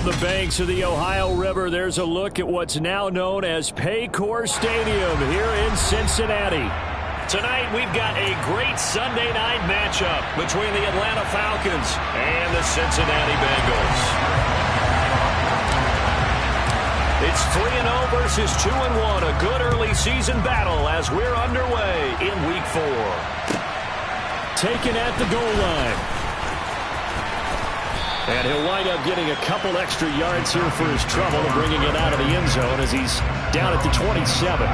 From the banks of the Ohio River, there's a look at what's now known as Paycor Stadium here in Cincinnati. Tonight, we've got a great Sunday night matchup between the Atlanta Falcons and the Cincinnati Bengals. It's 3-0 versus 2-1, a good early season battle as we're underway in Week 4. Taken at the goal line. And he'll wind up getting a couple extra yards here for his trouble and bringing it out of the end zone as he's down at the 27.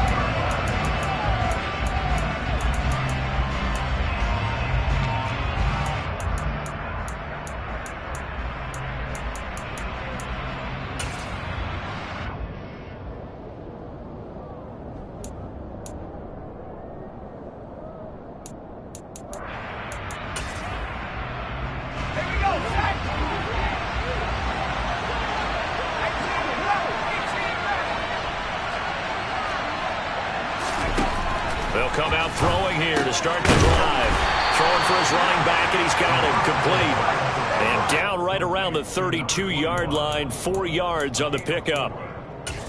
They'll come out throwing here to start the drive. Throwing for his running back, and he's got him complete. And down right around the 32-yard line, 4 yards on the pickup.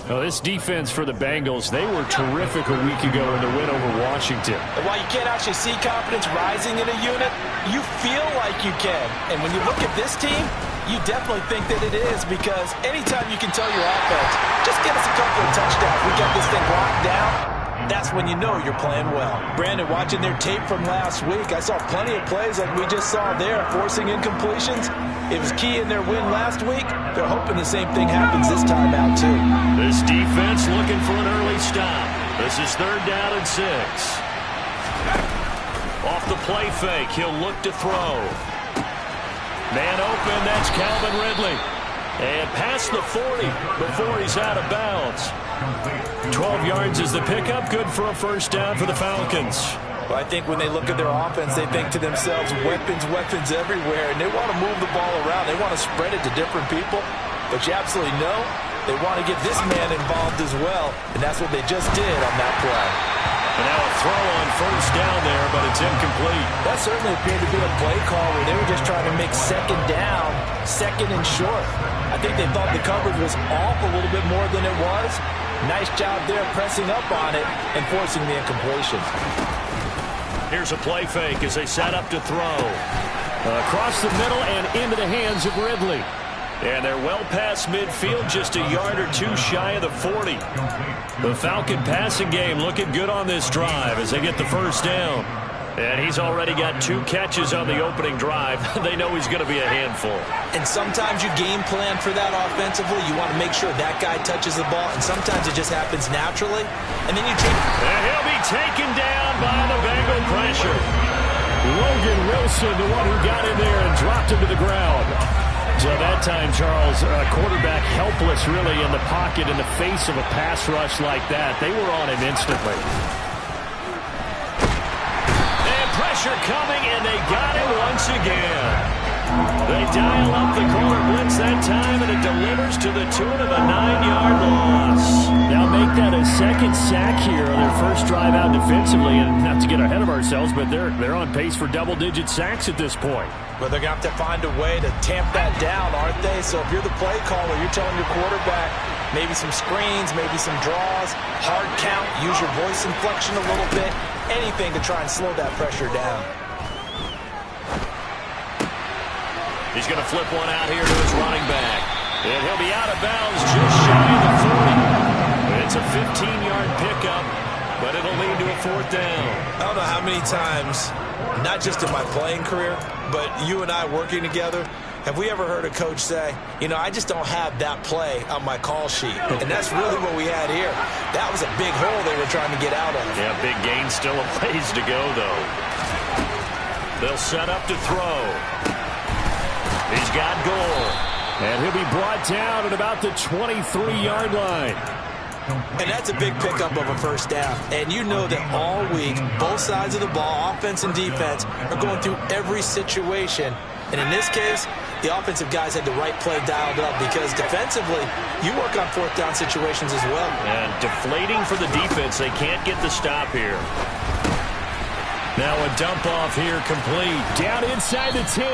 Well, this defense for the Bengals, they were terrific a week ago in the win over Washington. And while you can't actually see confidence rising in a unit, you feel like you can. And when you look at this team, you definitely think that it is, because anytime you can tell your offense, just get us a couple of touchdowns, we got this thing locked down, that's when you know you're playing well. Brandon, watching their tape from last week, I saw plenty of plays like we just saw there, forcing incompletions. It was key in their win last week. They're hoping the same thing happens this time out, too. This defense looking for an early stop. This is 3rd down and 6. Off the play fake, he'll look to throw. Man open, that's Calvin Ridley. And past the 40 before he's out of bounds. 12 yards is the pickup, good for a first down for the Falcons. Well, I think when they look at their offense, they think to themselves, weapons, weapons everywhere, and they want to move the ball around. They want to spread it to different people, but you absolutely know they want to get this man involved as well, and that's what they just did on that play. And now a throw on first down there, but it's incomplete. That certainly appeared to be a play call where they were just trying to make second down, second and short. I think they thought the coverage was off a little bit more than it was. Nice job there pressing up on it and forcing the incompletion. Here's a play fake as they set up to throw. Across the middle and into the hands of Ridley. And they're well past midfield, just a yard or two shy of the 40. The Falcon passing game looking good on this drive as they get the first down. And he's already got 2 catches on the opening drive. They know he's going to be a handful. And sometimes you game plan for that offensively. You want to make sure that guy touches the ball, and sometimes it just happens naturally. And then you take... And he'll be taken down by the Bengal pressure. Logan Wilson, the one who got in there and dropped him to the ground. So that time, Charles, quarterback helpless really in the pocket in the face of a pass rush like that. They were on him instantly. Pressure coming, and they got it once again. They dial up the corner blitz that time, and it delivers to the tune of a 9-yard loss. Now make that a second sack here on their first drive out defensively, and not to get ahead of ourselves, but they're on pace for double-digit sacks at this point. Well, they're going to have to find a way to tamp that down, aren't they? So if you're the play caller, you're telling your quarterback maybe some screens, maybe some draws, hard count, use your voice inflection a little bit, anything to try and slow that pressure down. He's going to flip one out here to his running back. And he'll be out of bounds just shy of the 40. It's a 15-yard pickup, but it'll lead to a 4th down. I don't know how many times, not just in my playing career, but you and I working together, have we ever heard a coach say, you know, I just don't have that play on my call sheet? And that's really what we had here. That was a big hole they were trying to get out of. Yeah, big gain, still a ways to go, though. They'll set up to throw. He's got goal. And he'll be brought down at about the 23-yard line. And that's a big pickup of a first down. And you know that all week, both sides of the ball, offense and defense, are going through every situation. And in this case, the offensive guys had the right play dialed up, because defensively, you work on 4th down situations as well. And deflating for the defense. They can't get the stop here. Now a dump off here complete. Down inside the 10.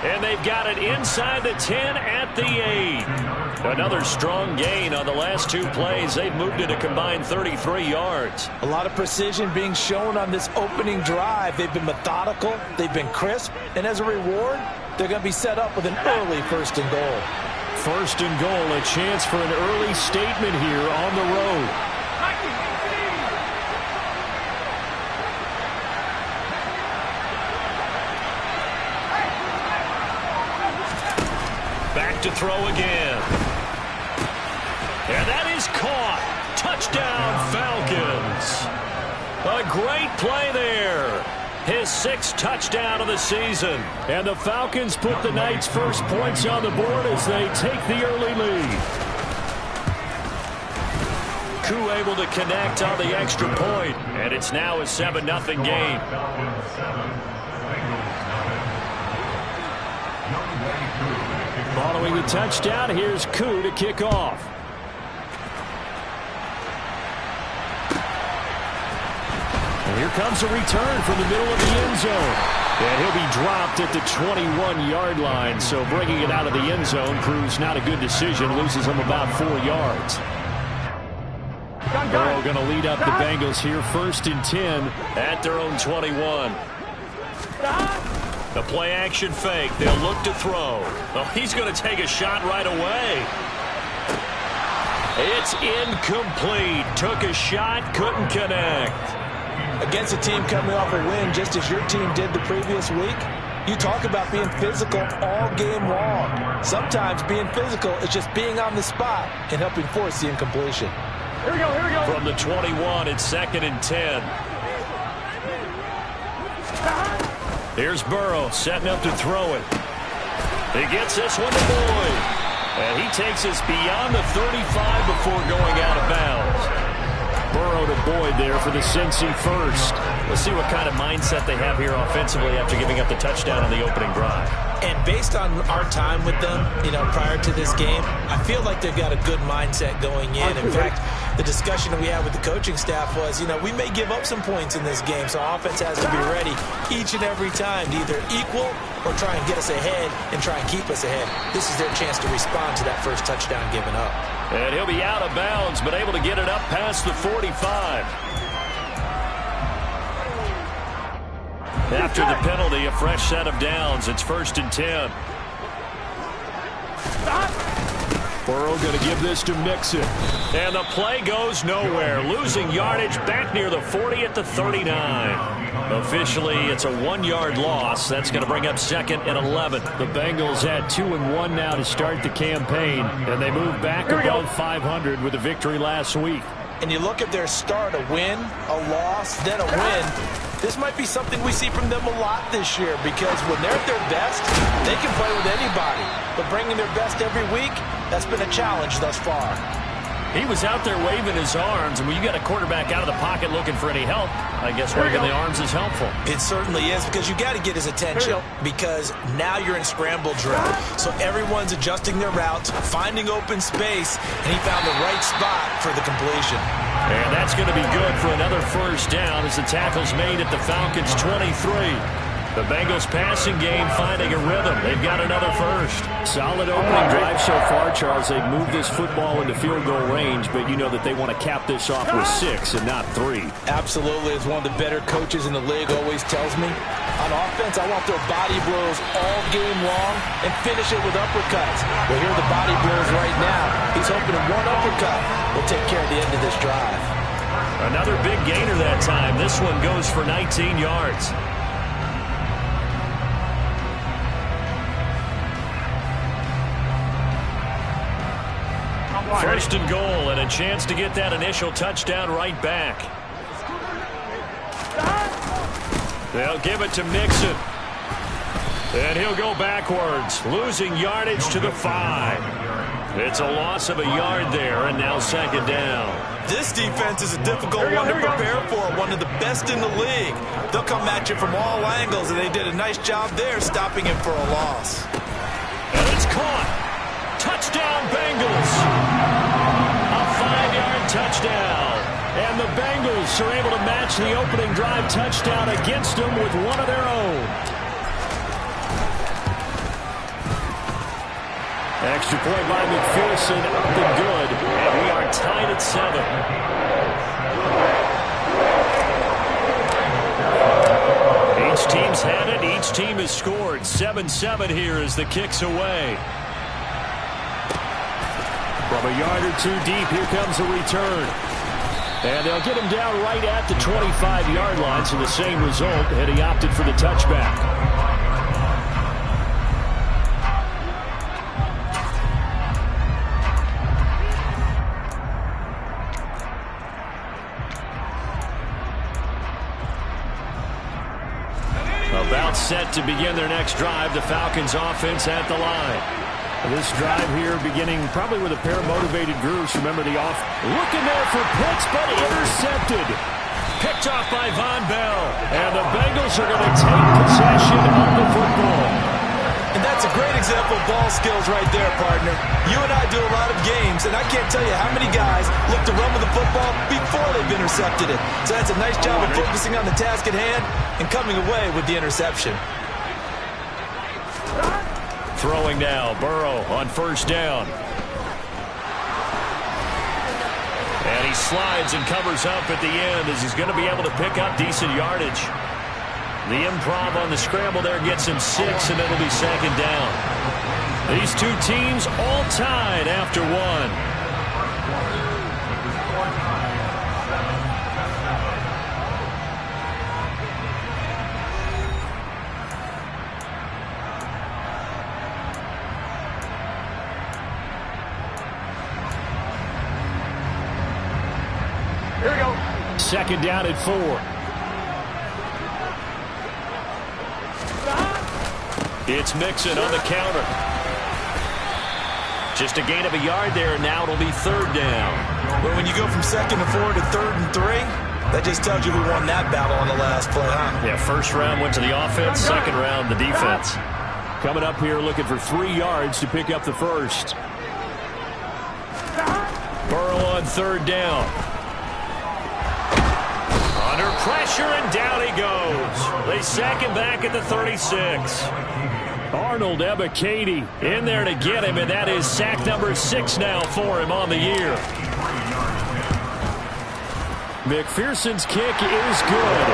And they've got it inside the 10 at the 8. Another strong gain on the last 2 plays. They've moved it a combined 33 yards. A lot of precision being shown on this opening drive. They've been methodical. They've been crisp. And as a reward, they're going to be set up with an early 1st and goal. 1st and goal, a chance for an early statement here on the road. Back to throw again. And that is caught. Touchdown, Falcons. A great play there. His 6th touchdown of the season. And the Falcons put the Knights' first points on the board as they take the early lead. Koo able to connect on the extra point. And it's now a 7-0 game. Following the touchdown, here's Koo to kick off. And here comes a return from the middle of the end zone. And he'll be dropped at the 21-yard line. So bringing it out of the end zone proves not a good decision. Loses him about 4 yards. Burrow going to lead up the Bengals here 1st and 10 at their own 21. The play-action fake. They'll look to throw. Oh, he's going to take a shot right away. It's incomplete. Took a shot, couldn't connect. Against a team coming off a win just as your team did the previous week, you talk about being physical all game long. Sometimes being physical is just being on the spot and helping force the incompletion. Here we go. From the 21, it's 2nd and 10. Here's Burrow setting up to throw it. He gets this one to Boyd. And he takes us beyond the 35 before going out of bounds. Burrow to Boyd there for the Cincy first. Let's see what kind of mindset they have here offensively after giving up the touchdown on the opening drive. And based on our time with them, prior to this game, I feel like they've got a good mindset going in. In fact, the discussion that we had with the coaching staff was, we may give up some points in this game, so offense has to be ready each and every time to either equal or try and get us ahead and try and keep us ahead. This is their chance to respond to that first touchdown given up. And he'll be out of bounds, but able to get it up past the 45. After the penalty, a fresh set of downs. It's 1st and 10. Burrow going to give this to Mixon. And the play goes nowhere. Losing yardage back near the 40 at the 39. Officially, it's a 1-yard loss. That's going to bring up 2nd and 11. The Bengals had 2-1 now to start the campaign. And they move back above 500 with a victory last week. And you look at their start, a win, a loss, then a win. This might be something we see from them a lot this year because when they're at their best, they can play with anybody. But bringing their best every week, that's been a challenge thus far. He was out there waving his arms, and when you got a quarterback out of the pocket looking for any help, I guess waving the arms is helpful. It certainly is because you got to get his attention because now you're in scramble drill. So everyone's adjusting their routes, finding open space, and he found the right spot for the completion. And that's going to be good for another first down as the tackle's made at the Falcons' 23. The Bengals passing game finding a rhythm. They've got another first. Solid opening drive so far, Charles. They've moved this football into field goal range, but you know that they want to cap this off with 6 and not 3. Absolutely. As one of the better coaches in the league always tells me, on offense, I want their body blows all game long and finish it with uppercuts. Well, here are the body blows right now. He's hoping that one uppercut will take care of the end of this drive. Another big gainer that time. This one goes for 19 yards. First and goal, and a chance to get that initial touchdown right back. They'll give it to Mixon. And he'll go backwards, losing yardage to the 5. It's a loss of a yard there, and now 2nd down. This defense is a difficult one to prepare for, one of the best in the league. They'll come at you from all angles, and they did a nice job there stopping him for a loss. And it's caught. Touchdown, Bengals. A 5-yard touchdown. And And the Bengals are able to match the opening drive touchdown against them with one of their own. Extra point by McPherson, up and good. And we are tied at 7. Each team's had it. Each team has scored. 7-7 here as the kick's away. From a yard or two deep, here comes a return. And they'll get him down right at the 25-yard line, so the same result, and he opted for the touchback. About set to begin their next drive, the Falcons offense at the line. This drive here beginning probably with a pair of motivated groups. Remember the off. Looking there for Pitts, but intercepted. Picked off by Von Bell. And the Bengals are going to take possession of the football. And that's a great example of ball skills right there, partner. You and I do a lot of games, and I can't tell you how many guys look to run with the football before they've intercepted it. So that's a nice job of focusing on the task at hand and coming away with the interception. Throwing now, Burrow on first down. And he slides and covers up at the end as he's going to be able to pick up decent yardage. The improv on the scramble there gets him 6, and it'll be second down. These two teams all tied after 1. Here we go. Second down at 4. It's Mixon on the counter. Just a gain of a yard there, and now it'll be third down. Well, when you go from 2nd and 4 to 3rd and 3, that just tells you who won that battle on the last play, huh? Yeah, first round went to the offense, second round the defense. Coming up here looking for 3 yards to pick up the first. Burrow on third down. Under pressure, and down he goes. They sack him back at the 36. Arnold Ebiketie in there to get him, and that is sack number 6 now for him on the year. McPherson's kick is good.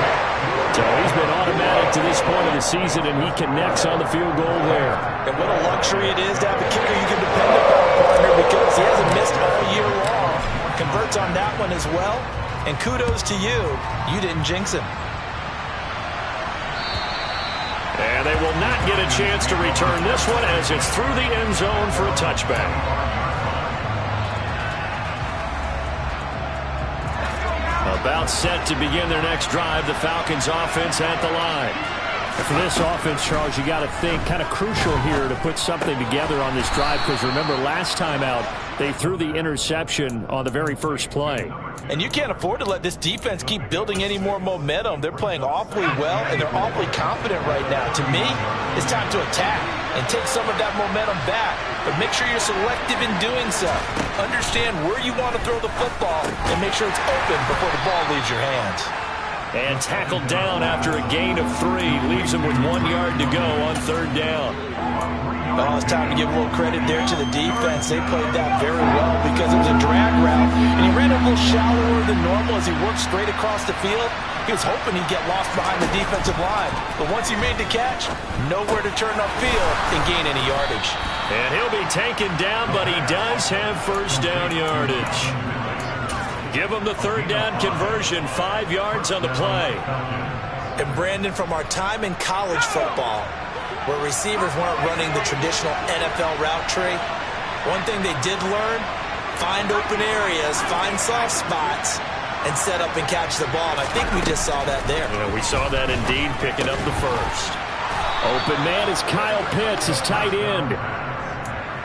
So he's been automatic to this point of the season, and he connects on the field goal there. And what a luxury it is to have a kicker you can depend upon, partner, because he hasn't missed all year long. Converts on that one as well. And kudos to you. You didn't jinx him. And they will not get a chance to return this one as it's through the end zone for a touchback. About set to begin their next drive, the Falcons offense at the line. And for this offense, Charles, you got to think kind of crucial here to put something together on this drive, because remember last time out they threw the interception on the very first play. And you can't afford to let this defense keep building any more momentum. They're playing awfully well, and they're awfully confident right now. To me, it's time to attack and take some of that momentum back. But make sure you're selective in doing so. Understand where you want to throw the football and make sure it's open before the ball leaves your hands. And tackled down after a gain of 3. Leaves him with 1 yard to go on third down. Well, it's time to give a little credit there to the defense. They played that very well because it was a drag route, and he ran a little shallower than normal as he worked straight across the field. He was hoping he'd get lost behind the defensive line, but once he made the catch, nowhere to turn upfield and gain any yardage. And he'll be taken down, but he does have first down yardage. Give him the third down conversion, 5 yards on the play. And Brandon, from our time in college football, where receivers weren't running the traditional NFL route tree, one thing they did learn, find open areas, find soft spots, and set up and catch the ball. And I think we just saw that there. Yeah, we saw that indeed, picking up the first. Open man is Kyle Pitts, his tight end.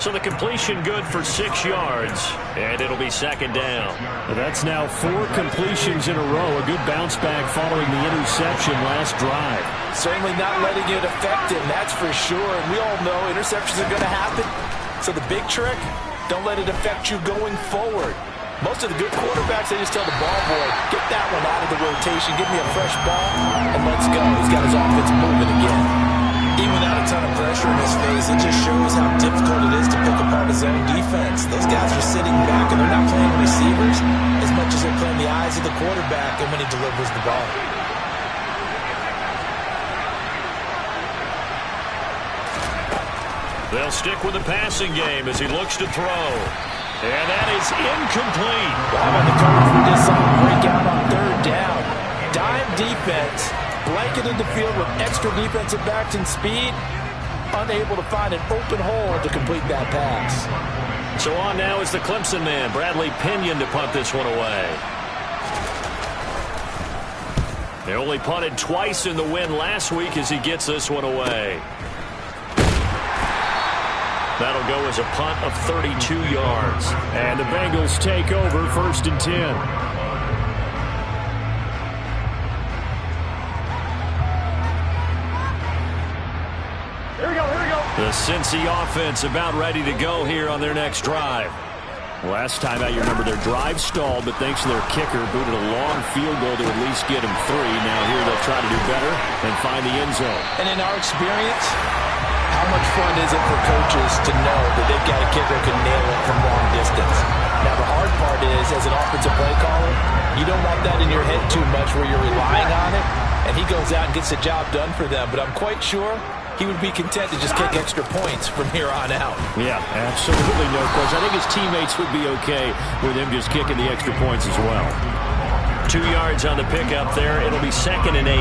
So the completion good for 6 yards, and it'll be second down. Well, that's now 4 completions in a row. A good bounce back following the interception last drive. Certainly not letting it affect him, that's for sure. And we all know interceptions are going to happen. So the big trick, don't let it affect you going forward. Most of the good quarterbacks, they just tell the ball boy, get that one out of the rotation, give me a fresh ball, and let's go. He's got his offense moving again. Even without a ton of pressure in his face, it just shows how difficult it is to pick apart his own defense. Those guys are sitting back, and they're not playing receivers as much as they're playing the eyes of the quarterback and when he delivers the ball. They'll stick with the passing game as he looks to throw. And that is incomplete. How about the coverage we just saw break out on third down? Dime defense, blanketed the field with extra defensive backs and speed, unable to find an open hole to complete that pass. So on now is the Clemson man, Bradley Pinion, to punt this one away. They only punted twice in the win last week as he gets this one away. That'll go as a punt of 32 yards. And the Bengals take over 1st and 10. Here we go. The Cincy offense about ready to go here on their next drive. Last time out, you remember their drive stalled, but thanks to their kicker, booted a long field goal to at least get them 3. Now here they'll try to do better and find the end zone. And in our experience, how much fun is it for coaches to know that they've got a kicker who can nail it from long distance? Now, the hard part is, as an offensive play caller, you don't want that in your head too much where you're relying on it, and he goes out and gets the job done for them. But I'm quite sure he would be content to just kick extra points from here on out. Yeah, absolutely no question. I think his teammates would be okay with him just kicking the extra points as well. 2 yards on the pickup there. It'll be 2nd and 8.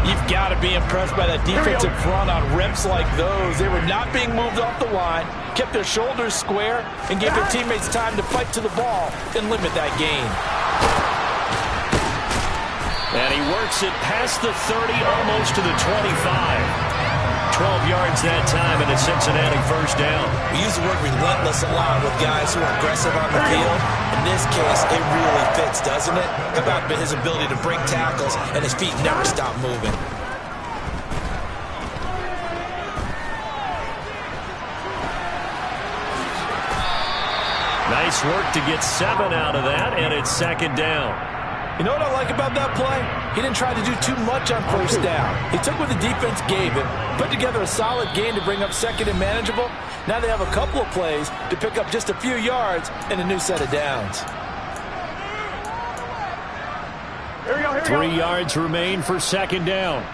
You've got to be impressed by that defensive front on reps like those. They were not being moved off the line, kept their shoulders square, and gave their teammates time to fight to the ball and limit that gain. And he works it past the 30, almost to the 25. 12 yards that time, and a Cincinnati 1st down. We use the word relentless a lot with guys who are aggressive on the field. In this case, it really fits, doesn't it? How about his ability to break tackles and his feet never stop moving? Nice work to get 7 out of that, and it's 2nd down. You know what I like about that play? He didn't try to do too much on 1st down. He took what the defense gave him, put together a solid gain to bring up 2nd and manageable. Now they have a couple of plays to pick up just a few yards and a new set of downs. Here we go. 3 yards remain for 2nd down.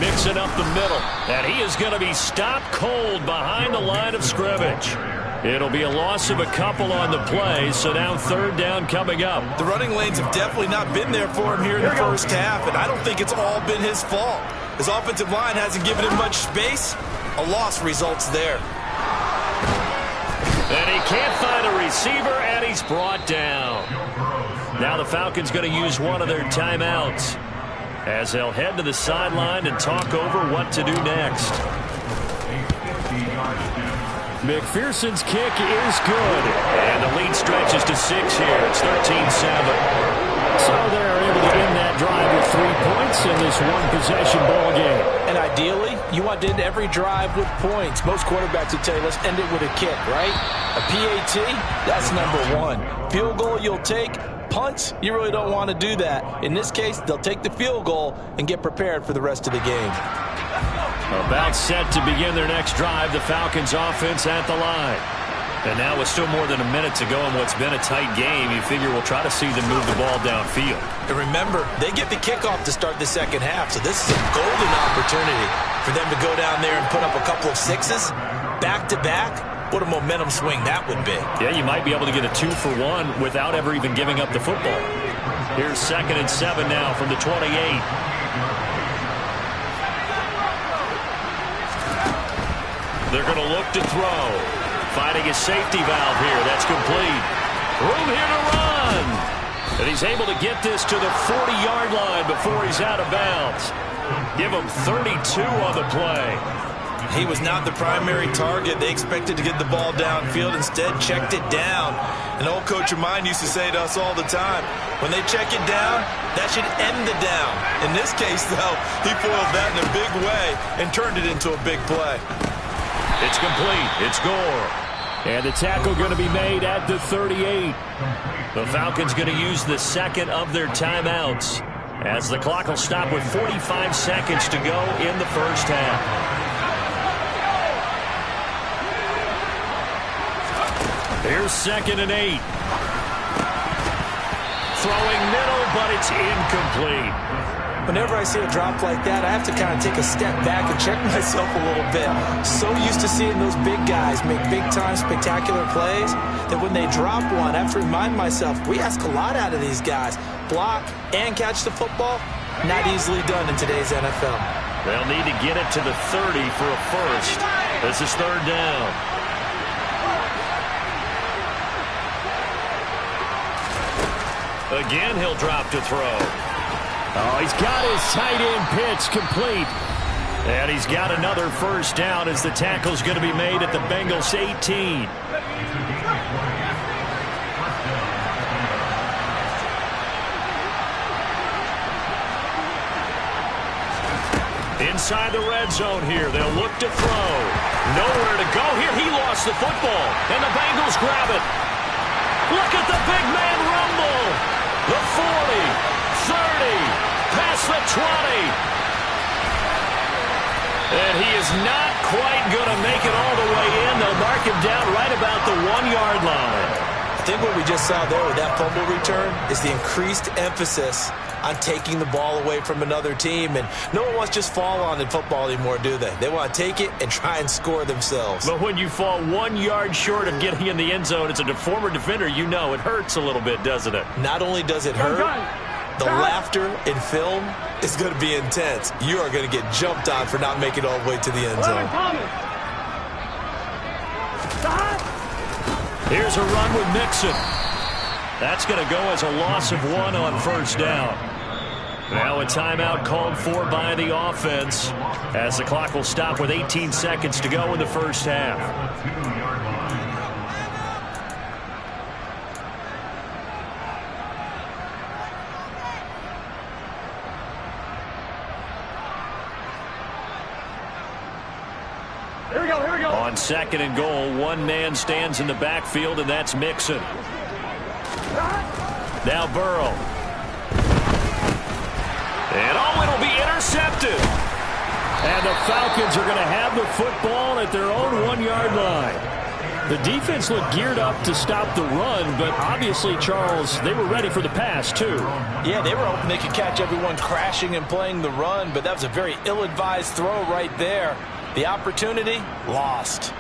Mixing up the middle, and he is going to be stopped cold behind the line of scrimmage. It'll be a loss of a couple on the play, so now 3rd down coming up. The running lanes have definitely not been there for him here in the first half, and I don't think it's all been his fault. His offensive line hasn't given him much space. A loss results there. And he can't find a receiver, and he's brought down. Now the Falcons going to use one of their timeouts as they'll head to the sideline and talk over what to do next. McPherson's kick is good, and the lead stretches to 6 here. It's 13-7. So they're able to end that drive with 3 points in this one-possession ball game. And ideally, you want to end every drive with points. Most quarterbacks would tell you, let's end it with a kick, right? A PAT, that's number 1. Field goal you'll take. Punts, you really don't want to do that. In this case, they'll take the field goal and get prepared for the rest of the game. About set to begin their next drive, the Falcons offense at the line. And now with still more than a minute to go in what's been a tight game, you figure we'll try to see them move the ball downfield. And remember, they get the kickoff to start the second half, so this is a golden opportunity for them to go down there and put up a couple of 6s back-to-back. What a momentum swing that would be. Yeah, you might be able to get a 2-for-1 without ever even giving up the football. Here's 2nd and 7 now from the 28. They're going to look to throw. Finding his safety valve here. That's complete. Room here to run. And he's able to get this to the 40-yard line before he's out of bounds. Give him 32 on the play. He was not the primary target. They expected to get the ball downfield. Instead, checked it down. An old coach of mine used to say to us all the time, when they check it down, that should end the down. In this case, though, he foiled that in a big way and turned it into a big play. It's complete. It's Gore. And the tackle going to be made at the 38. The Falcons going to use the second of their timeouts, as the clock will stop with 45 seconds to go in the first half. Here's 2nd and 8. Throwing middle, but it's incomplete. Whenever I see a drop like that, I have to kind of take a step back and check myself a little bit. So used to seeing those big guys make big-time spectacular plays that when they drop one, I have to remind myself, we ask a lot out of these guys. Block and catch the football, not easily done in today's NFL. They'll need to get it to the 30 for a first. This is 3rd down. Again, he'll drop to throw. Oh, he's got his tight end pitch complete. And he's got another first down as the tackle's going to be made at the Bengals 18. Inside the red zone here. They'll look to throw. Nowhere to go here. He lost the football. And the Bengals grab it. Look at the big man rumble. The 40. 30, past the 20. And he is not quite going to make it all the way in. They'll mark him down right about the 1-yard line. I think what we just saw there with that fumble return is the increased emphasis on taking the ball away from another team. And no one wants to just fall on in football anymore, do they? They want to take it and try and score themselves. But when you fall 1 yard short of getting in the end zone, it's a former defender, you know it hurts a little bit, doesn't it? Not only does it hurt, the laughter in film is going to be intense. You are going to get jumped on for not making it all the way to the end zone. Here's a run with Mixon. That's going to go as a loss of 1 on first down. Now a timeout called for by the offense, as the clock will stop with 18 seconds to go in the first half. Here we go, here we go. On 2nd and goal, one man stands in the backfield, and that's Mixon. Now Burrow. And it'll be intercepted. And the Falcons are going to have the football at their own 1-yard line. The defense looked geared up to stop the run, but obviously, Charles, they were ready for the pass, too. Yeah, they were hoping they could catch everyone crashing and playing the run, but that was a very ill-advised throw right there. The opportunity, lost.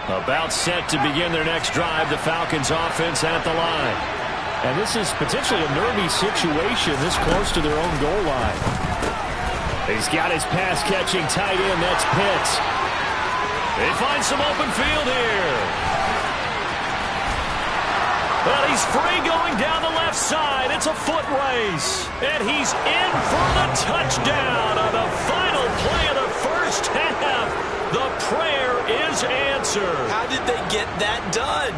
About set to begin their next drive, the Falcons offense at the line. And this is potentially a nervy situation this close to their own goal line. He's got his pass-catching tight end, that's Pitts. They find some open field here. Well, he's free going down the left side. It's a foot race. And he's in for the touchdown on the final play of the first half. The prayer is answered. How did they get that done?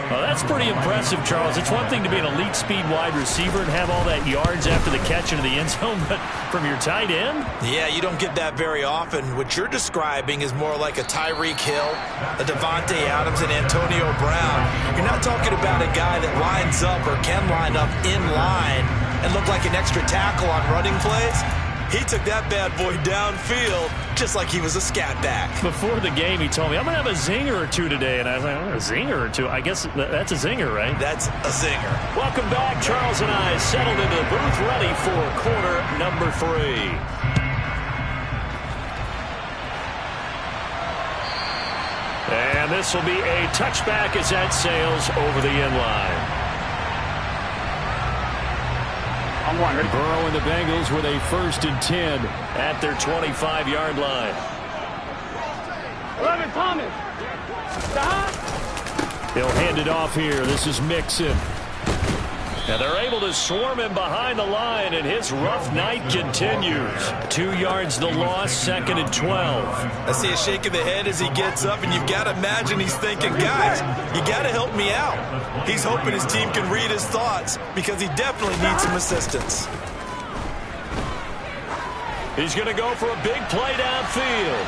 Well, that's pretty impressive, Charles. It's one thing to be an elite speed wide receiver and have all that yards after the catch into the end zone, but from your tight end? Yeah, you don't get that very often. What you're describing is more like a Tyreek Hill, a Devontae Adams, and Antonio Brown. You're not talking about a guy that lines up or can line up in line and look like an extra tackle on running plays. He took that bad boy downfield just like he was a scat back. Before the game, he told me, I'm going to have a zinger or two today. And I was like, a zinger or two? I guess that's a zinger, right? That's a zinger. Welcome back. Charles and I settled into the booth, ready for quarter number 3. And this will be a touchback as that sails over the end line. Burrow and the Bengals with a 1st and 10 at their 25-yard line. 11, Thomas. Stop. He'll hand it off here. This is Mixon. And they're able to swarm him behind the line, and his rough night continues. 2 yards the loss, 2nd and 12. I see a shake of the head as he gets up, and you've got to imagine he's thinking, guys, you got to help me out. He's hoping his team can read his thoughts because he definitely needs some assistance. He's going to go for a big play downfield.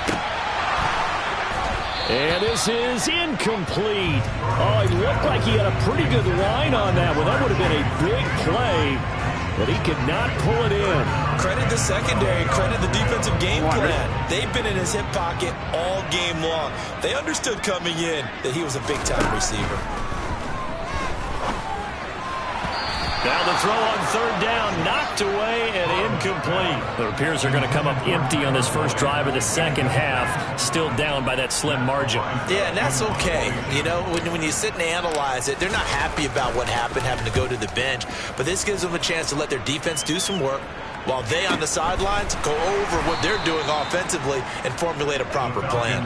And this is incomplete. Oh, it looked like he had a pretty good line on that one. That would have been a big play, but he could not pull it in. Credit the secondary, credit the defensive game plan. They've been in his hip pocket all game long. They understood coming in that he was a big-time receiver. Now the throw on third down, knocked away and incomplete. It appears they're going to come up empty on this first drive of the second half, still down by that slim margin. Yeah, and that's okay. You know, when you sit and analyze it, they're not happy about what happened, having to go to the bench. But this gives them a chance to let their defense do some work while they on the sidelines go over what they're doing offensively and formulate a proper plan.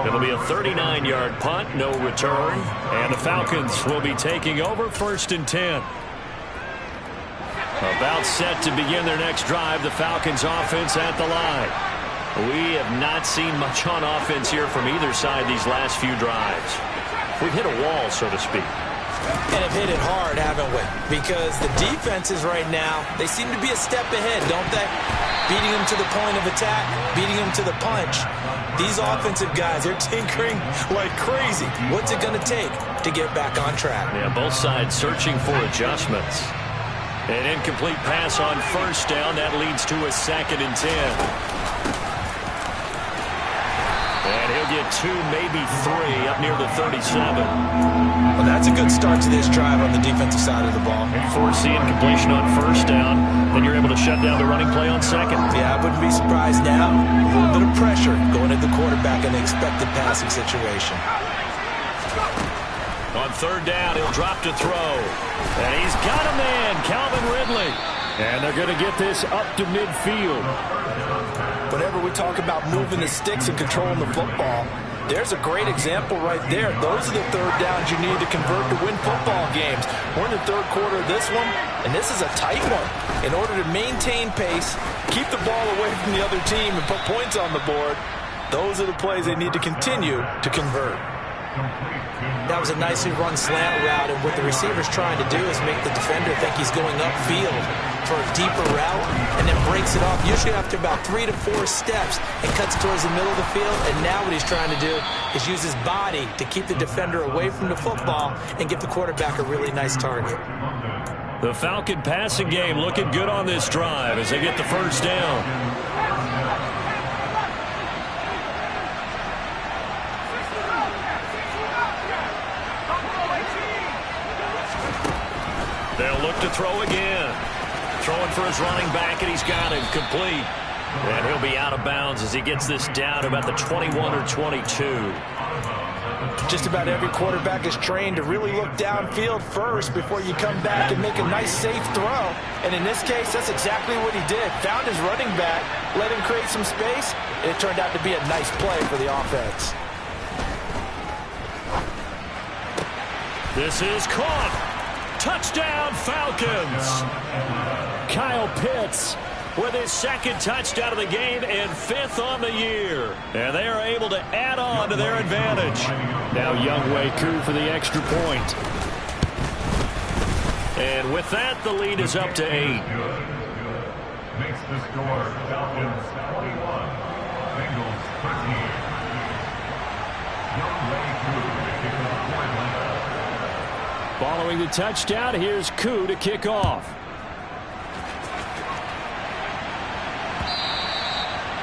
It'll be a 39-yard punt, no return. And the Falcons will be taking over 1st and 10. About set to begin their next drive, the Falcons offense at the line. We have not seen much on offense here from either side these last few drives. We've hit a wall, so to speak. And have hit it hard, haven't we? Because the defenses right now, they seem to be a step ahead, don't they? Beating them to the point of attack, beating them to the punch. These offensive guys, they're tinkering like crazy. What's it going to take to get back on track? Yeah, both sides searching for adjustments. An incomplete pass on first down. That leads to a 2nd and 10. And he'll get 2, maybe 3 up near the 37. Well, that's a good start to this drive on the defensive side of the ball. Force the incompletion on first down. Then you're able to shut down the running play on second. Yeah, I wouldn't be surprised now. A little bit of pressure going at the quarterback in the expected passing situation. On third down, he'll drop to throw. And he's got a man, Calvin Ridley. And they're going to get this up to midfield. Whenever we talk about moving the sticks and controlling the football, there's a great example right there. Those are the third downs you need to convert to win football games. We're in the third quarter of this one, and this is a tight one. In order to maintain pace, keep the ball away from the other team, and put points on the board, those are the plays they need to continue to convert. That was a nicely run slant route, and what the receiver's trying to do is make the defender think he's going upfield for a deeper route, and then breaks it off, usually after about 3 to 4 steps, and cuts towards the middle of the field. And now what he's trying to do is use his body to keep the defender away from the football and give the quarterback a really nice target. The Falcon passing game looking good on this drive as they get the first down. They'll look to throw again. Throwing for his running back, and he's got him complete. And he'll be out of bounds as he gets this down to about the 21 or 22. Just about every quarterback is trained to really look downfield first before you come back and make a nice, safe throw. And in this case, that's exactly what he did. Found his running back, let him create some space, and it turned out to be a nice play for the offense. This is caught. Touchdown, Falcons. Kyle Pitts with his 2nd touchdown of the game and 5th on the year. And they are able to add on to their advantage. Now Younghoe Koo for the extra point. And with that, the lead is up to 8. Makes the score Falcons 21, Bengals 13. Younghoe Koo kicking the point line. Following the touchdown, here's Koo to kick off.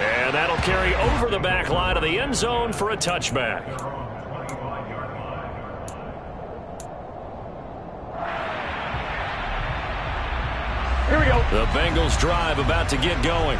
And that'll carry over the back line of the end zone for a touchback. Here we go. The Bengals drive about to get going.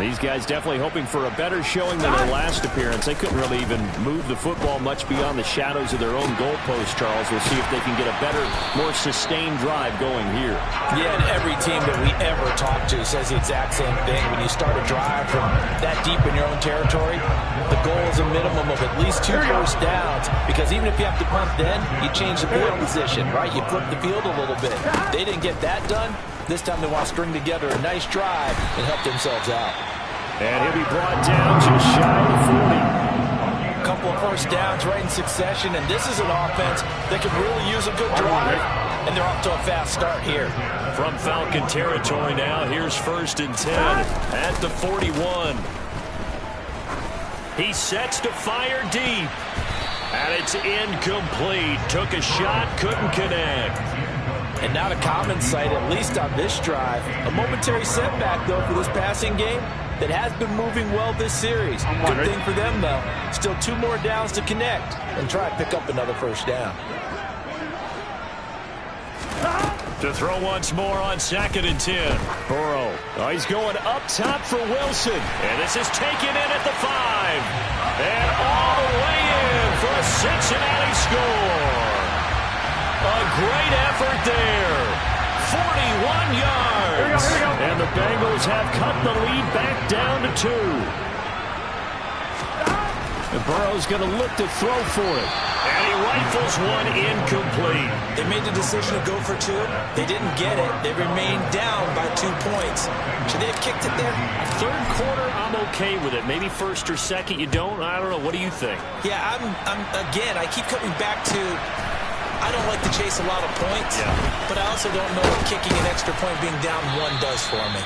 These guys definitely hoping for a better showing than their last appearance. They couldn't really even move the football much beyond the shadows of their own goalpost, Charles. We'll see if they can get a better, more sustained drive going here. Yeah, and every team that we ever talk to says the exact same thing. When you start a drive from that deep in your own territory, the goal is a minimum of at least 2 first downs, because even if you have to punt then, you change the field position, right? You flip the field a little bit. They didn't get that done. This time they want to string together a nice drive and help themselves out. And he'll be brought down just shy of 40. A couple of first downs right in succession, and this is an offense that could really use a good drive, and they're off to a fast start here. From Falcon territory now, here's 1st and 10 at the 41. He sets to fire deep. And it's incomplete. Took a shot, couldn't connect. And not a common sight, at least on this drive. A momentary setback, though, for this passing game that has been moving well this series. Good thing for them, though. Still 2 more downs to connect and try to pick up another 1st down. To throw once more on 2nd and 10. Burrow. Oh, he's going up top for Wilson. And this is taken in at the 5. And all the way in for a Cincinnati score. A great effort there. 41 yards. And the Bengals have cut the lead back down to 2. And Burrow's going to look to throw for it. And he rifles one incomplete. They made the decision to go for 2. They didn't get it. They remained down by 2 points. Should they have kicked it there? 3rd quarter, I'm okay with it. Maybe 1st or 2nd, you don't? I don't know. What do you think? Yeah, again, I keep coming back to I don't like to chase a lot of points, but I also don't know what kicking an extra point being down 1 does for me.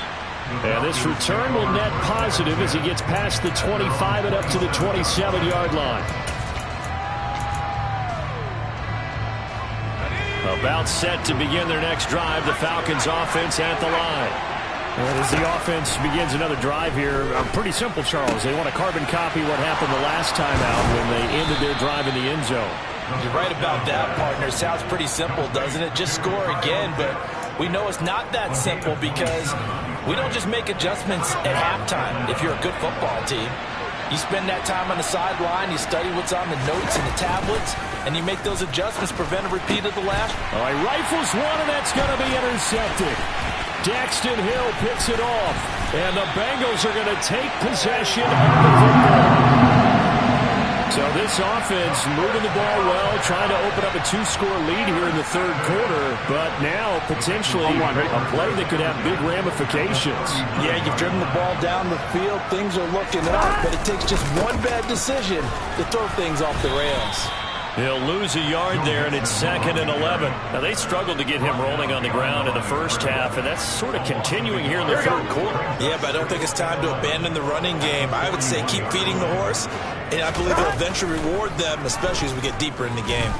And this return will net positive as he gets past the 25 and up to the 27-yard line. About set to begin their next drive, the Falcons offense at the line. And as the offense begins another drive here, pretty simple, Charles. They want to carbon copy what happened the last time out when they ended their drive in the end zone. You're right about that, partner. Sounds pretty simple, doesn't it? Just score again, but we know it's not that simple because we don't just make adjustments at halftime if you're a good football team. You spend that time on the sideline, you study what's on the notes and the tablets, and you make those adjustments, prevent a repeat of the last. All right, rifles one, and that's going to be intercepted. Daxton Hill picks it off, and the Bengals are going to take possession of the football. So this offense moving the ball well, trying to open up a 2-score lead here in the 3rd quarter, but now potentially a play that could have big ramifications. Yeah, you've driven the ball down the field. Things are looking up, but it takes just one bad decision to throw things off the rails. He'll lose a yard there, and it's 2nd and 11. Now, they struggled to get him rolling on the ground in the 1st half, and that's sort of continuing here in the 3rd quarter. Yeah, but I don't think it's time to abandon the running game. I would say keep feeding the horse, and I believe it'll eventually reward them, especially as we get deeper in the game.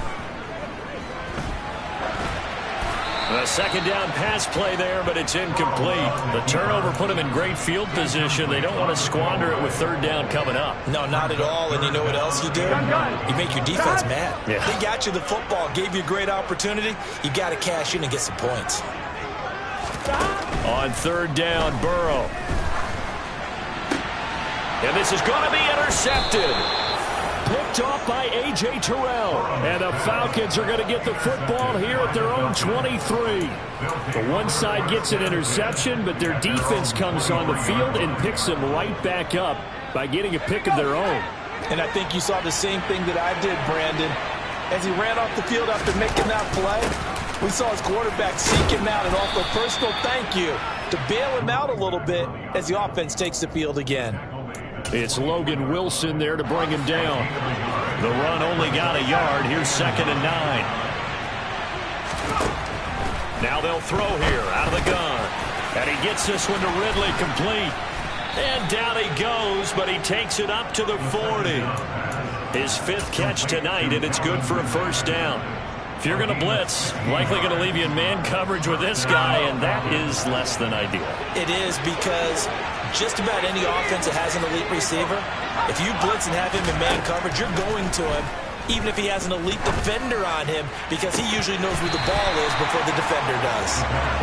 A 2nd down pass play there, but it's incomplete. The turnover put them in great field position. They don't want to squander it with 3rd down coming up. No, not at all. And you know what else you do? You make your defense mad. Yeah. They got you the football, gave you a great opportunity. You got to cash in and get some points. On 3rd down, Burrow. And this is going to be intercepted. Picked off by A.J. Terrell. And the Falcons are going to get the football here at their own 23. The one side gets an interception, but their defense comes on the field and picks them right back up by getting a pick of their own. And I think you saw the same thing that I did, Brandon. As he ran off the field after making that play, we saw his quarterback seek him out and offer a personal thank you to bail him out a little bit as the offense takes the field again. It's Logan Wilson there to bring him down. The run only got a yard. Here's 2nd and 9. Now they'll throw here out of the gun. And he gets this one to Ridley complete. And down he goes, but he takes it up to the 40. His 5th catch tonight, and it's good for a 1st down. If you're going to blitz, likely going to leave you in man coverage with this guy, and that is less than ideal. It is because just about any offense that has an elite receiver, if you blitz and have him in man coverage, you're going to him, even if he has an elite defender on him, because he usually knows where the ball is before the defender does.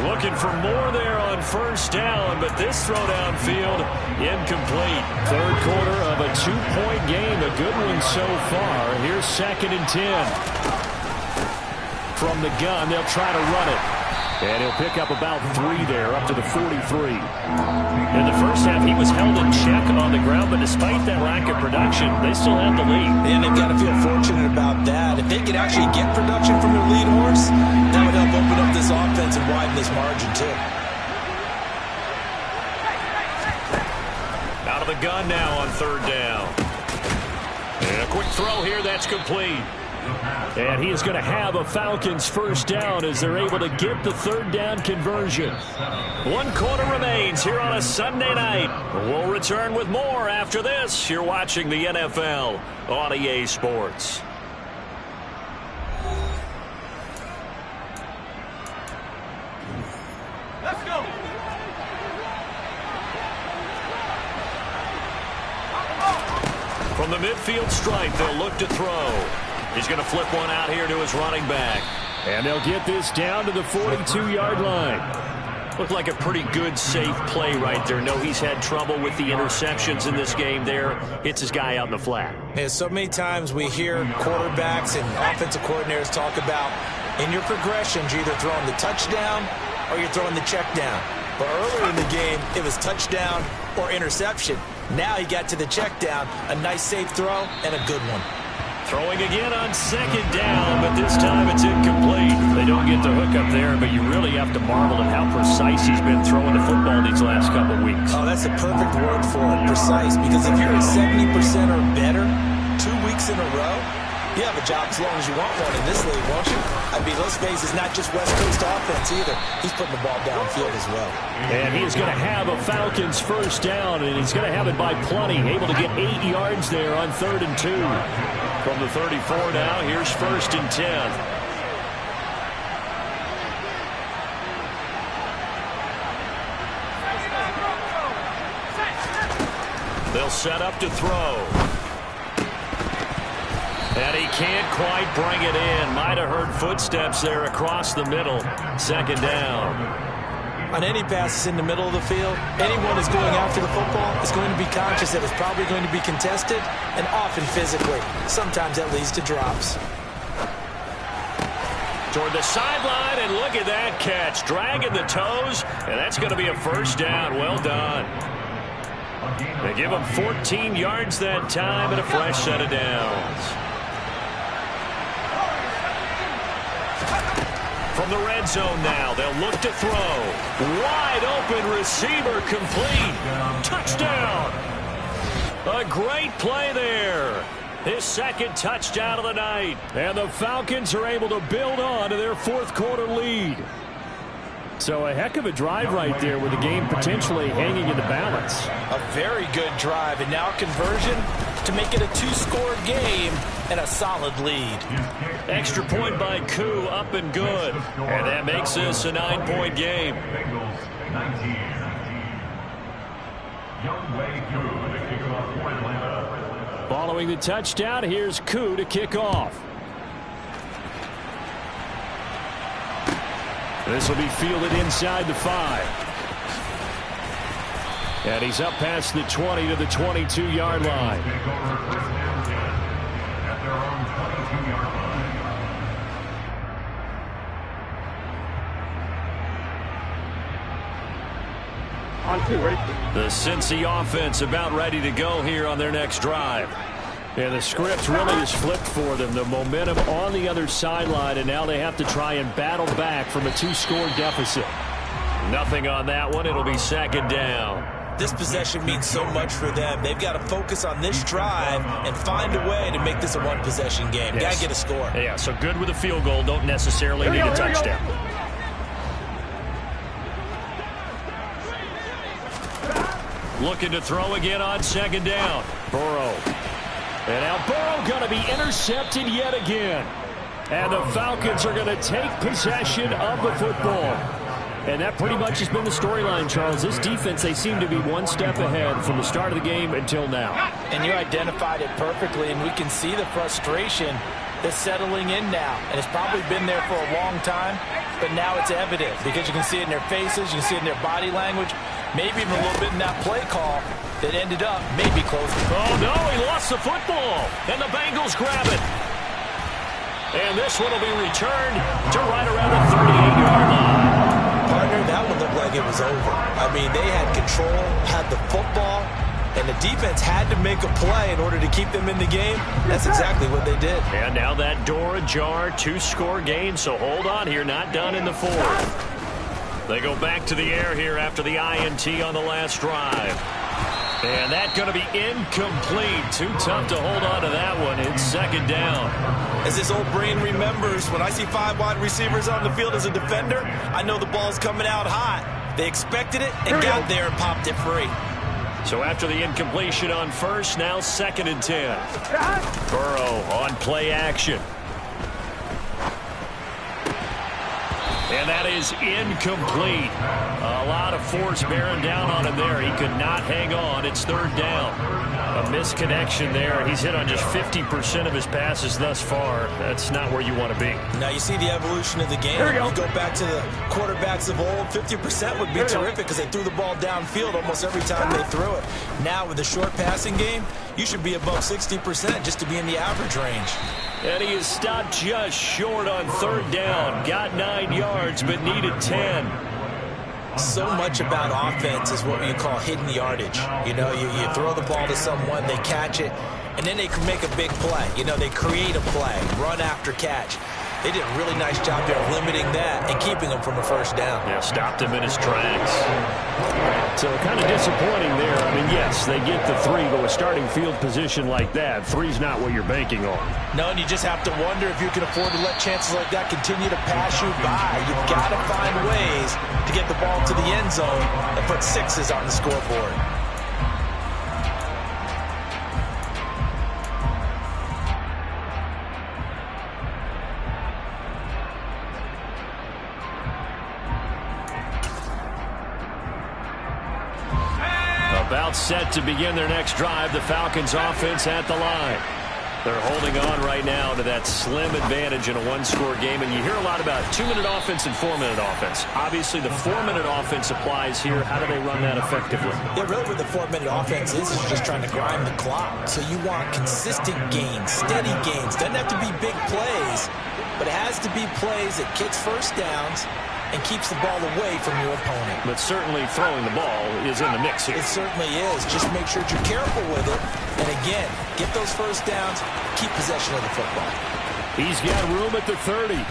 Looking for more there on 1st down, but this throw downfield, incomplete. 3rd quarter of a 2-point game, a good one so far. Here's 2nd and 10. From the gun, they'll try to run it. And he'll pick up about 3 there, up to the 43. In the 1st half, he was held in check on the ground, but despite that lack of production, they still have the lead. And they've got to feel fortunate about that. If they could actually get production from their lead horse, that would help open up this offense and widen this margin, too. Out of the gun now on 3rd down. And a quick throw here, that's complete. And he is going to have a Falcons first down as they're able to get the third down conversion. 1 quarter remains here on a Sunday night. We'll return with more after this. You're watching the NFL on EA Sports. Let's go. From the midfield stripe, they'll look to throw. He's going to flip one out here to his running back. And they'll get this down to the 42-yard line. Looked like a pretty good, safe play right there. No, he's had trouble with the interceptions in this game there. Hits his guy out in the flat. And so many times we hear quarterbacks and offensive coordinators talk about in your progressions, you're either throwing the touchdown or you're throwing the check down. But earlier in the game, it was touchdown or interception. Now he got to the check down, a nice safe throw, and a good one. Throwing again on second down, but this time it's incomplete. They don't get the hook up there, but you really have to marvel at how precise he's been throwing the football these last couple weeks. Oh, that's a perfect word for it, precise, because if you're at 70% or better 2 weeks in a row, you have a job as long as you want one in this league, won't you? I mean, let's face it, it's not just West Coast offense either. He's putting the ball downfield as well. And he is going to have a Falcons first down, and he's going to have it by plenty. Able to get 8 yards there on 3rd and 2. From the 34 now, here's 1st and 10. They'll set up to throw. And he can't quite bring it in. Might have heard footsteps there across the middle. 2nd down. On any passes in the middle of the field, anyone who's going after the football is going to be conscious that it's probably going to be contested, and often physically. Sometimes that leads to drops. Toward the sideline, and look at that catch. Dragging the toes, and that's going to be a first down. Well done. They give him 14 yards that time and a fresh set of downs. From the red zone now, they'll look to throw. Wide open receiver complete. Touchdown. A great play there. His 2nd touchdown of the night. And the Falcons are able to build on to their 4th quarter lead. So a heck of a drive right there with the game potentially hanging in the balance. A very good drive, and now conversion to make it a 2-score game and a solid lead. Extra point by Koo, up and good. And that makes this a 9-point game. Bengals 19. Young Wei Koo to kick off for Atlanta. Following the touchdown, here's Koo to kick off. This will be fielded inside the 5. And he's up past the 20 to the 22-yard line. On 2, ready? The Cincy offense about ready to go here on their next drive. And the script really is flipped for them. The momentum on the other sideline, and now they have to try and battle back from a 2-score deficit. Nothing on that one. It'll be 2nd down. This possession means so much for them. They've got to focus on this drive and find a way to make this a 1-possession game. Yes. Got to get a score. Yeah, so good with a field goal. Don't necessarily need a touchdown. Looking to throw again on 2nd down. Burrow. And now Burrow going to be intercepted yet again. And the Falcons are going to take possession of the football. And that pretty much has been the storyline, Charles. This defense, they seem to be one step ahead from the start of the game until now. And you identified it perfectly, and we can see the frustration that's settling in now. And it's probably been there for a long time, but now it's evident because you can see it in their faces, you can see it in their body language, maybe even a little bit in that play call that ended up maybe closing. Oh, no, he lost the football, and the Bengals grab it. And this one will be returned to right around the 38-yard line. Partner, that one looked like it was over. I mean, they had control, had the football, and the defense had to make a play in order to keep them in the game. That's exactly what they did. And now that door ajar, 2-score game, so hold on here, not done in the 4th. They go back to the air here after the INT on the last drive. And that's going to be incomplete. Too tough to hold on to that one. It's second down. As this old brain remembers, when I see 5 wide receivers on the field as a defender, I know the ball's coming out hot. They expected it and got there and popped it free. So after the incompletion on first, now 2nd and 10. Burrow on play action. And that is incomplete. A lot of force bearing down on him there. He could not hang on. It's 3rd down. A misconnection there. He's hit on just 50% of his passes thus far. That's not where you want to be. Now you see the evolution of the game. You go back to the quarterbacks of old, 50% would be terrific because they threw the ball downfield almost every time they threw it. Now with the short passing game, you should be above 60% just to be in the average range. And he is stopped just short on 3rd down. Got 9 yards, but needed 10. So much about offense is what you call hidden yardage. You know, you throw the ball to someone, they catch it, and then they can make a big play. You know, they create a play, run after catch. They did a really nice job there of limiting that and keeping him from a 1st down. Yeah, stopped him in his tracks. So kind of disappointing there. I mean, yes, they get the 3, but with starting field position like that, 3's not what you're banking on. No, and you just have to wonder if you can afford to let chances like that continue to pass you by. You've got to find ways to get the ball to the end zone and put 6s on the scoreboard. About set to begin their next drive, the Falcons offense at the line. They're holding on right now to that slim advantage in a 1-score game, and you hear a lot about 2-minute offense and 4-minute offense. Obviously, the 4-minute offense applies here. How do they run that effectively? Yeah, really what the 4-minute offense is just trying to grind the clock. So you want consistent gains, steady gains. Doesn't have to be big plays, but it has to be plays that kicks 1st downs and keeps the ball away from your opponent. But certainly throwing the ball is in the mix here. It certainly is. Just make sure that you're careful with it. And again, get those 1st downs, keep possession of the football. He's got room at the 30.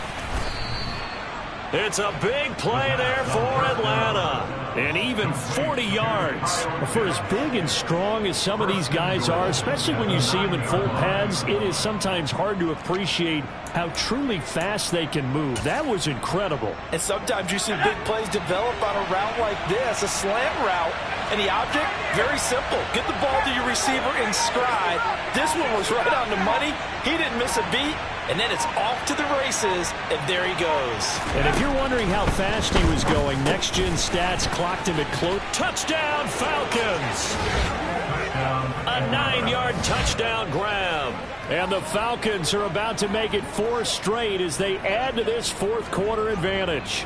It's a big play there for Atlanta. And even 40 yards. For as big and strong as some of these guys are, especially when you see them in full pads, it is sometimes hard to appreciate how truly fast they can move. That was incredible. And sometimes you see big plays develop on a route like this, a slant route. And the object, very simple. Get the ball to your receiver in stride. This one was right on the money. He didn't miss a beat. And then it's off to the races, and there he goes. And if you're wondering how fast he was going, Next Gen Stats clocked him at close. Touchdown, Falcons! A 9-yard touchdown grab. And the Falcons are about to make it 4 straight as they add to this 4th quarter advantage.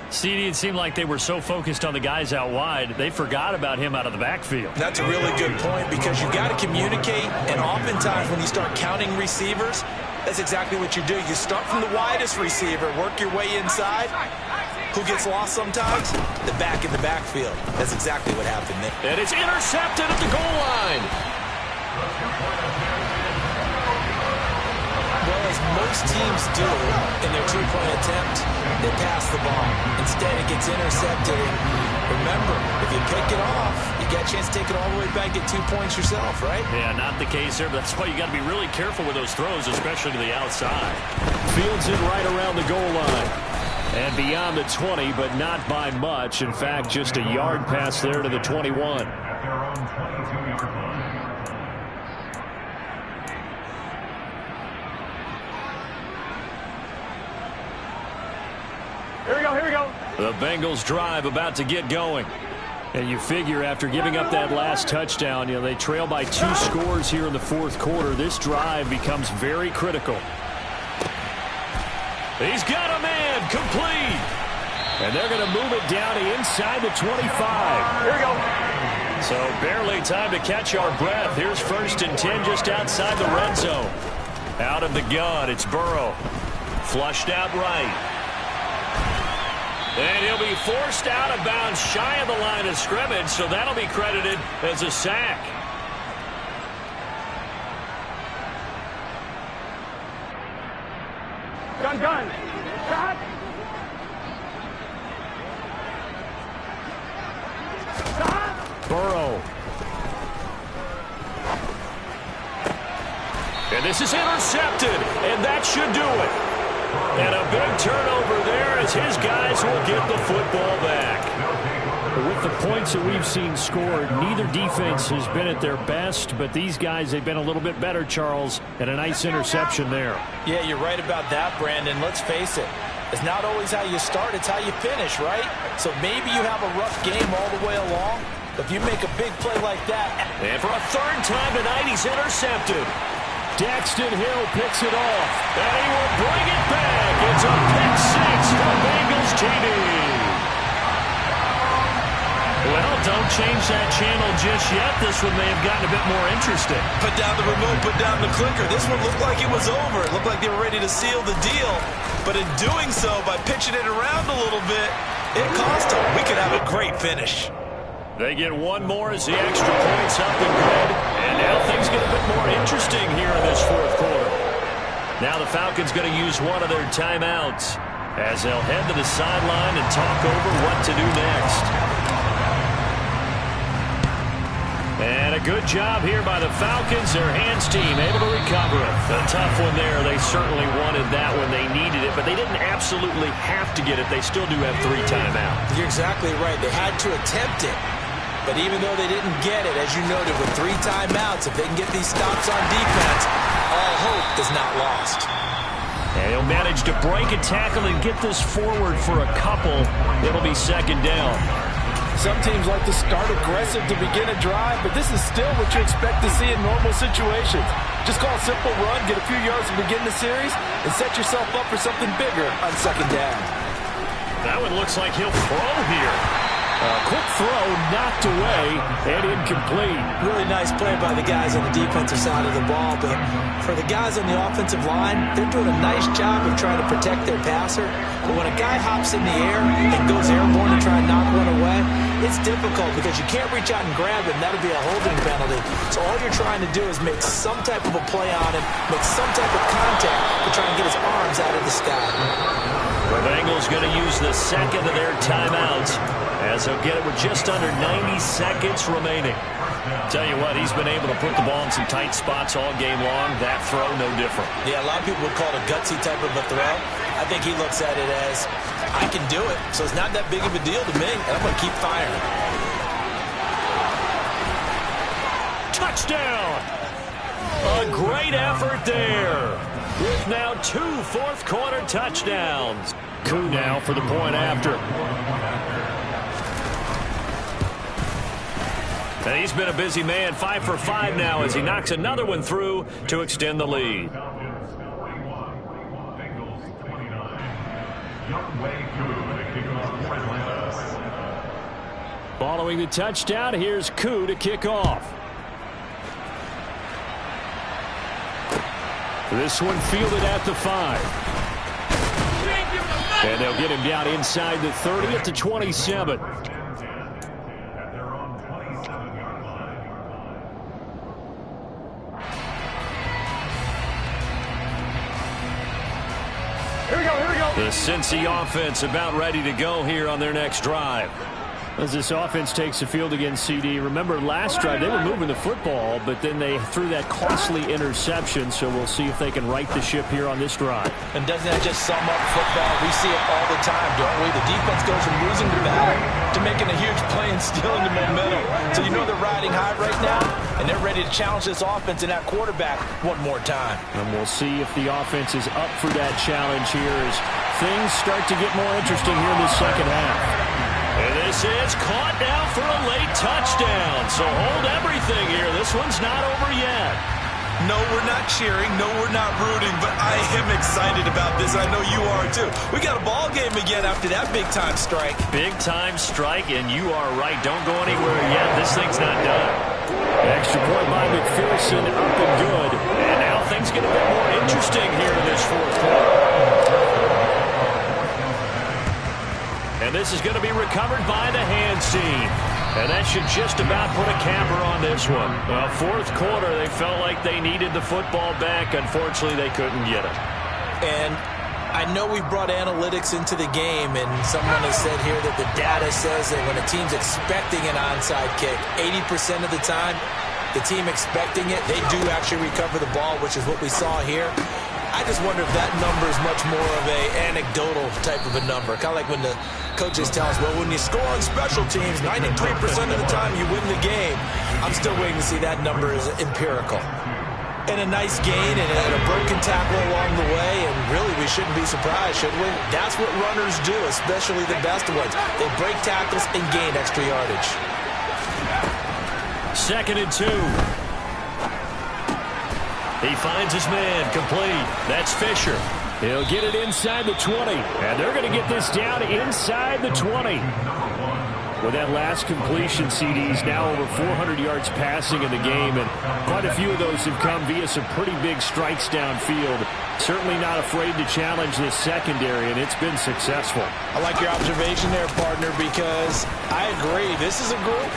CD, it seemed like they were so focused on the guys out wide, they forgot about him out of the backfield. That's a really good point because you've got to communicate, and oftentimes when you start counting receivers, that's exactly what you do. You start from the widest receiver, work your way inside. Who gets lost sometimes? The back in the backfield. That's exactly what happened there. And it's intercepted at the goal line. Well, as most teams do in their 2-point attempt, they pass the ball. Instead, it gets intercepted. Remember, if you pick it off, you got a chance to take it all the way back, get 2 points yourself, right? Yeah, not the case there, but that's why you got to be really careful with those throws, especially to the outside. Fields it right around the goal line. And beyond the 20, but not by much. In fact, just a yard pass there to the 21. At their own 22-yard line. Here we go. The Bengals drive about to get going. And you figure after giving up that last touchdown, you know, they trail by 2 scores here in the 4th quarter. This drive becomes very critical. He's got a man complete. And they're going to move it down to inside the 25. Here we go. So barely time to catch our breath. Here's 1st and 10 just outside the red zone. Out of the gun, it's Burrow. Flushed out right. And he'll be forced out of bounds shy of the line of scrimmage, so that'll be credited as a sack. Gun. Shot. And this is intercepted, and that should do it. And a big turnover there as his guys will get the football back. With the points that we've seen scored, neither defense has been at their best, but these guys, they've been a little bit better, Charles, and a nice interception there. Yeah, you're right about that, Brandon. Let's face it. It's not always how you start, it's how you finish, right? So maybe you have a rough game all the way along. If you make a big play like that. And for a third time tonight, he's intercepted. Daxton Hill picks it off. And he will bring it back. It's a pick six for Bengals TD. Well, don't change that channel just yet. This one may have gotten a bit more interesting. Put down the remote, put down the clicker. This one looked like it was over. It looked like they were ready to seal the deal. But in doing so, by pitching it around a little bit, it cost them. We could have a great finish. They get one more as the extra point's up and good. And now things get a bit more interesting here in this fourth quarter. Now the Falcons going to use one of their timeouts as they'll head to the sideline and talk over what to do next. And a good job here by the Falcons. Their hands team able to recover it. A tough one there. They certainly wanted that when they needed it, but they didn't absolutely have to get it. They still do have 3 timeouts. You're exactly right. They had to attempt it. But even though they didn't get it, as you noted, with 3 timeouts, if they can get these stops on defense, all hope is not lost. And he'll manage to break a tackle and get this forward for a couple. It'll be second down. Some teams like to start aggressive to begin a drive, but this is still what you expect to see in normal situations. Just call a simple run, get a few yards to begin the series, and set yourself up for something bigger on second down. That one looks like he'll throw here. Quick throw, knocked away, and incomplete. Really nice play by the guys on the defensive side of the ball, but for the guys on the offensive line, they're doing a nice job of trying to protect their passer. But when a guy hops in the air and goes airborne to try and knock one away, it's difficult because you can't reach out and grab him. That'll be a holding penalty. So all you're trying to do is make some type of a play on him, make some type of contact to try and get his arms out of the sky. The Bengals going to use the second of their timeouts as they'll get it with just under 90 seconds remaining. Tell you what, he's been able to put the ball in some tight spots all game long. That throw, no different. Yeah, a lot of people would call it a gutsy type of a throw. I think he looks at it as, I can do it, so it's not that big of a deal to me, and I'm going to keep firing. Touchdown! A great effort there. With now 2 fourth-quarter touchdowns. Koo now for the point after. And he's been a busy man, 5 for 5 now as he knocks another one through to extend the lead. Following the touchdown, here's Koo to kick off. This one fielded at the 5. And they'll get him down inside the 30 at the 27. The Cincy offense about ready to go here on their next drive. As this offense takes the field against CD, remember last drive they were moving the football, but then they threw that costly interception, so we'll see if they can right the ship here on this drive. And doesn't that just sum up football? We see it all the time, don't we? The defense goes from losing the battle to making a huge play and stealing the momentum. So you know they're riding high right now, and they're ready to challenge this offense and that quarterback one more time. And we'll see if the offense is up for that challenge here as things start to get more interesting here in the second half. And this is caught now for a late touchdown. So hold everything here. This one's not over yet. No, we're not cheering. No, we're not rooting. But I am excited about this. I know you are too. We got a ball game again after that big-time strike. Big-time strike, and you are right. Don't go anywhere yet. This thing's not done. Extra point by McPherson, up and good. And now things get a bit more interesting here in this fourth quarter. And this is going to be recovered by the hands team. And that should just about put a capper on this one. Well, fourth quarter, they felt like they needed the football back. Unfortunately, they couldn't get it. And I know we brought analytics into the game, and someone has said here that the data says that when a team's expecting an onside kick, 80% of the time, the team expecting it, they do actually recover the ball, which is what we saw here. I just wonder if that number is much more of a anecdotal type of a number. Kind of like when the coaches tell us, well, when you score on special teams, 93% of the time you win the game. I'm still waiting to see that number is empirical. And a nice gain and a broken tackle along the way, and really we shouldn't be surprised, should we? That's what runners do, especially the best ones. They break tackles and gain extra yardage. 2nd and 2. He finds his man, complete. That's Fisher. He'll get it inside the 20, and they're going to get this down inside the 20. With that last completion, CD's now over 400 yards passing in the game, and quite a few of those have come via some pretty big strikes downfield. Certainly not afraid to challenge this secondary, and it's been successful. I like your observation there, partner, because I agree. This is a group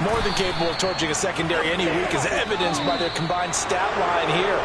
more than capable of torching a secondary any week, as evidenced by their combined stat line here.